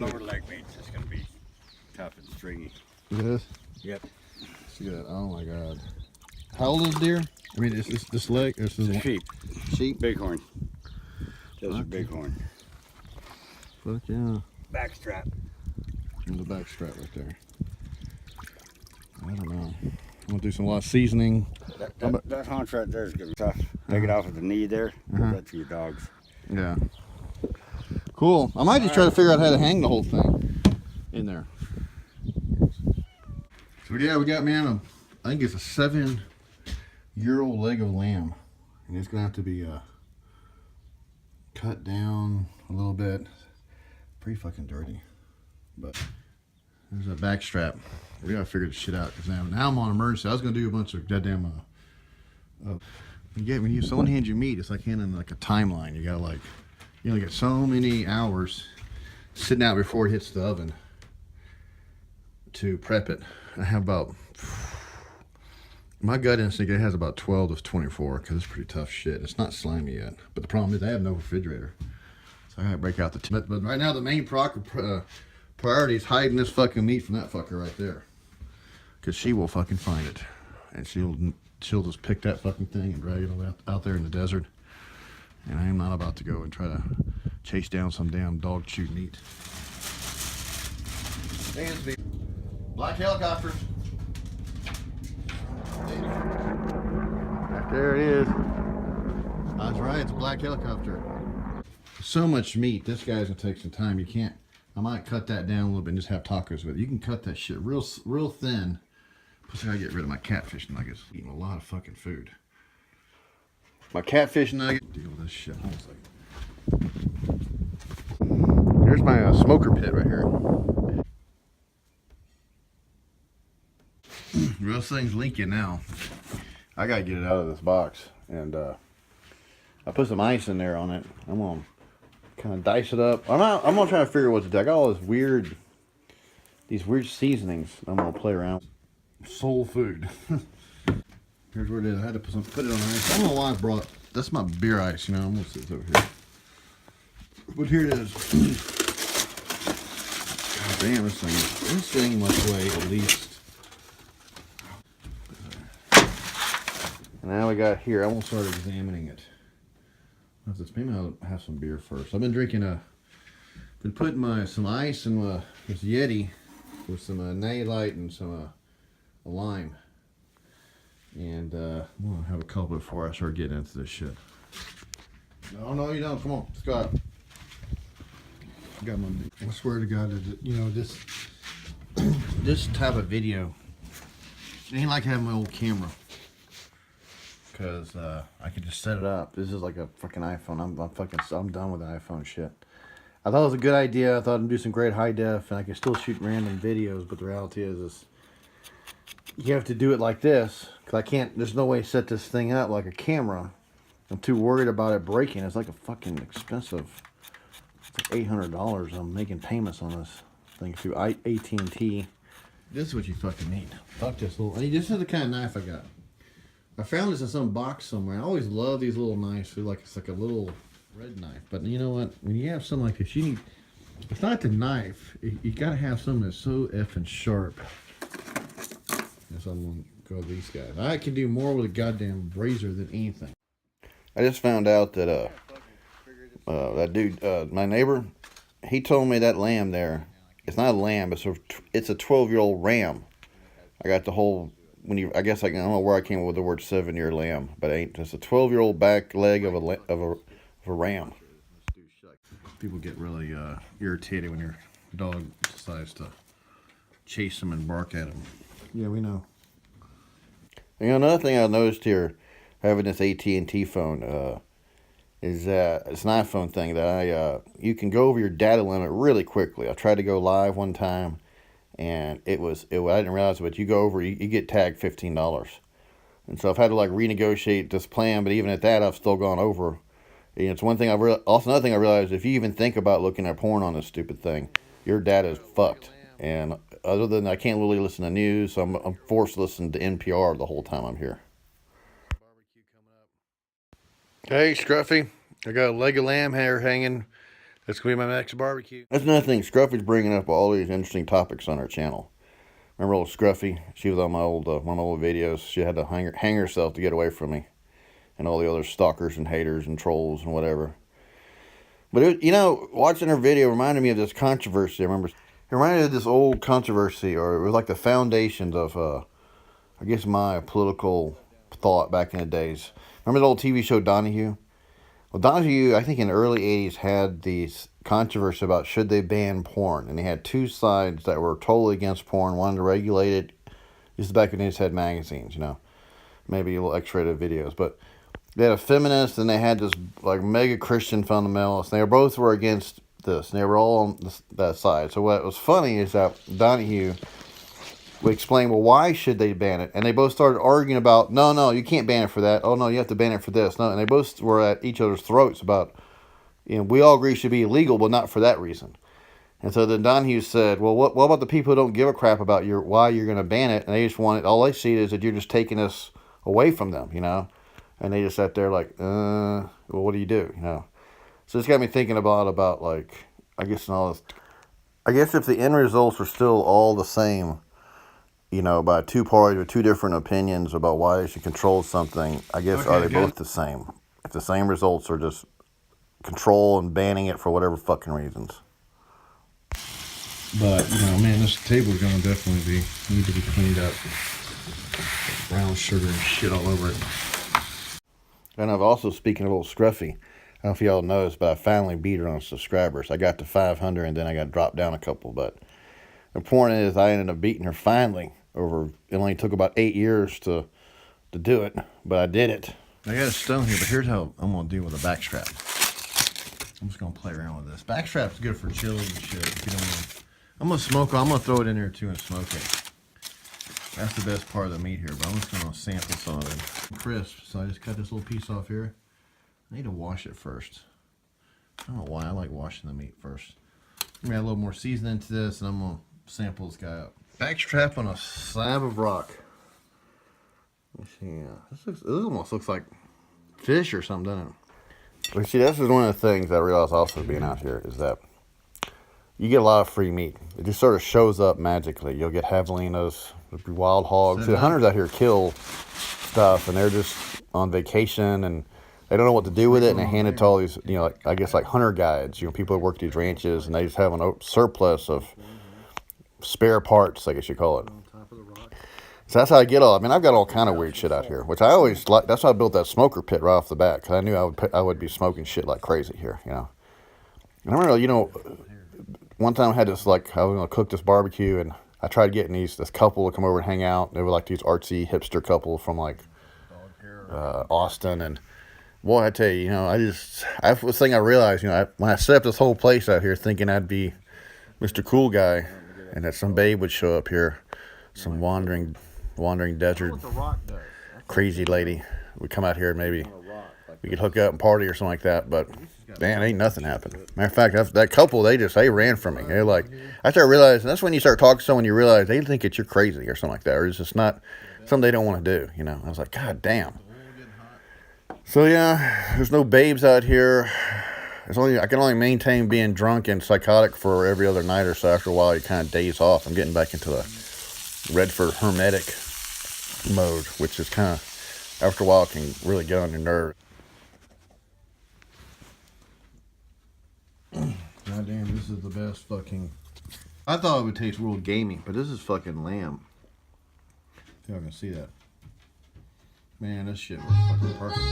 lower leg meat's just gonna be tough and stringy. It is? Yep. See that? Oh my god. How old is deer? I mean, is this leg? This is Sheep. Sheep? Bighorn. Those are bighorn. Fuck yeah. Backstrap. And the back strap right there. I don't know. I'm gonna do some lot of seasoning. That haunch right there is gonna be tough. Take it off at the knee there. That's for your dogs. Yeah. Cool. I might just try to figure out how to hang the whole thing in there. So yeah, we got, man, I think it's a 7-year-old leg of lamb. And it's gonna have to be cut down a little bit. Pretty fucking dirty. But there's a back strap. We gotta figure this shit out because now I'm on emergency. I was gonna do a bunch of goddamn when you someone hands you meat, it's like handing like a timeline. You gotta like, you know, get so many hours sitting out before it hits the oven to prep it. I have about, my gut instinct, it has about 12 to 24 because it's pretty tough shit. It's not slimy yet, but the problem is I have no refrigerator, so I gotta break out the. But right now the main priority is hiding this fucking meat from that fucker right there, because she will fucking find it, and she'll just pick that fucking thing and drag it out there in the desert. And I am not about to go and try to chase down some damn dog shooting meat. Black helicopters. There it is. That's right, it's a black helicopter. So much meat. This guy's gonna take some time. You can't. I might cut that down a little bit and just have tacos with it. You can cut that shit real thin. Plus I gotta get rid of my catfish nuggets. Eating a lot of fucking food. My catfish nugget. Deal with this shit. Hold on a second. Here's my smoker pit right here. This thing's leaking now. I gotta get it out of this box, and I put some ice in there on it. I'm gonna kind of dice it up. I'm gonna try to figure what to do. I got all this these weird seasonings. I'm gonna play around. Soul food. Here's what it is. I had to put it on ice. I don't know why I brought. That's my beer ice. You know, I'm gonna sit over here. But here it is. God damn, this thing must weigh at least. And now we got here. I won't start examining it. Maybe I'll have some beer first. I've been drinking been putting some ice in this Yeti with some Nalite and some lime. And I'm gonna have a couple before I start getting into this shit. No, you don't. Come on, let's go out. I swear to God, you know, this type of video, it ain't like having my old camera. Because I could just set it up. This is like a fucking iPhone. I'm done with the iPhone shit. I thought it was a good idea. I thought I'd do some great high def, and I could still shoot random videos. But the reality is you have to do it like this, because I can't. There's no way to set this thing up like a camera. I'm too worried about it breaking. It's like a fucking expensive. It's like $800. I'm making payments on this thing through AT&T. This is what you fucking need. Fuck this little. This is the kind of knife I got. I found this in some box somewhere. I always love these little knives. It's like a little red knife. But you know what? When you have something like this, you need. It's not the knife. You gotta have something that's so effing sharp. So I'm gonna go with these guys. I can do more with a goddamn razor than anything. I just found out that that dude, my neighbor, he told me that lamb there. It's not a lamb. It's a 12-year-old ram. I got the whole. I guess I don't know where I came up with the word 7-year lamb, but it ain't. Just a 12-year-old back leg of a ram. People get really irritated when your dog decides to chase them and bark at them. Yeah, we know. You know, another thing I noticed here, having this AT&T phone, is it's an iPhone thing that you can go over your data limit really quickly. I tried to go live one time. And I didn't realize it, but you go over, you get tagged $15. And so I've had to like renegotiate this plan, but even at that, I've still gone over. And it's one thing also another thing I realized, if you even think about looking at porn on this stupid thing, your data is fucked. And other than I can't really listen to news, so I'm forced to listen to NPR the whole time I'm here. Hey, Scruffy, I got a leg of lamb hair hanging. It's going to be my next barbecue. That's another thing. Scruffy's bringing up all these interesting topics on our channel. Remember old Scruffy? She was on my old one of my old videos. She had to hang herself to get away from me. And all the other stalkers and haters and trolls and whatever. But, you know, watching her video reminded me of this controversy. I remember. It reminded me of this old controversy, or it was like the foundations of, I guess, my political thought back in the days. Remember the old TV show Donahue? Well, Donahue, I think in the early 80s, had these controversy about should they ban porn. And they had two sides that were totally against porn, wanted to regulate it. This is back when they just had magazines, you know. Maybe a little X-rated videos, but they had a feminist and they had this like mega Christian fundamentalist. They both were against this, and they were all on that side. So what was funny is that Donahue would explain, well, why should they ban it? And they both started arguing about, no, you can't ban it for that. Oh no, you have to ban it for this. No, and they both were at each other's throats about, you know, we all agree it should be illegal, but not for that reason. And so then Donahue said, well, what about the people who don't give a crap about why you're going to ban it? And they just want it. All they see is that you're just taking us away from them, you know. And they just sat there like, well, what do, you know? So it's got me thinking about like, I guess if the end results are still all the same, you know, by two parties with two different opinions about why they should control something, I guess, okay, are they both the same? If the same results are just control and banning it for whatever fucking reasons. But, you know, man, this table's going to definitely need to be cleaned up. Brown sugar and shit all over it. And I've also, speaking of old Scruffy, I don't know if y'all noticed, but I finally beat her on subscribers. I got to 500 and then I got dropped down a couple. But the point is, I ended up beating her finally. It only took about 8 years to do it, but I did it. I got a stone here, but here's how I'm going to deal with a backstrap. I'm just going to play around with this. Backstrap's good for chili and shit. If you don't want, I'm going to throw it in there too and smoke it. That's the best part of the meat here, but I'm just going to sample some of it. Crisp, so I just cut this little piece off here. I need to wash it first. I don't know why, I like washing the meat first. I'm going to add a little more seasoning to this, and I'm going to sample this guy up. Backstrap on a slab of rock. Let's see, this almost looks like fish or something, doesn't it? But see, this is one of the things I realized also being out here, is that you get a lot of free meat. It just sort of shows up magically. You'll get javelinas, wild hogs. See, the hunters out here kill stuff, and they're just on vacation, and they don't know what to do with it, and they hand it to all these, you know, like, I guess like hunter guides, you know, people that work these ranches, and they just have a surplus of spare parts, I guess you call it. So that's how I get all. I mean, I've got all kind of weird shit out here, which I always like. That's why I built that smoker pit right off the bat, because I knew I would be smoking shit like crazy here, you know. And I remember, you know, one time I had this, like, I was going to cook this barbecue, and I tried getting this couple to come over and hang out. They were like these artsy hipster couple from like Austin, and boy, I tell you, you know, was thing I realized, you know, when I set up this whole place out here thinking I'd be Mr. Cool Guy, and that some babe would show up here, some wandering desert crazy lady would come out here, and maybe we could hook up and party or something like that, but man, ain't nothing happened. Matter of fact, that couple, they ran from me. They're like, I started realizing, that's when you start talking to someone, you realize they think you're crazy or something like that, or it's just not something they don't want to do, you know. I was like, God damn. So yeah, there's no babes out here. I can only maintain being drunk and psychotic for every other night or so. After a while, you kind of daze off. I'm getting back into the Redford hermetic mode, which is kind of, after a while, can really get on your nerves. God damn, this is the best fucking... I thought it would taste real gamey, but this is fucking lamb. Y'all can see that. Man, this shit was fucking perfect.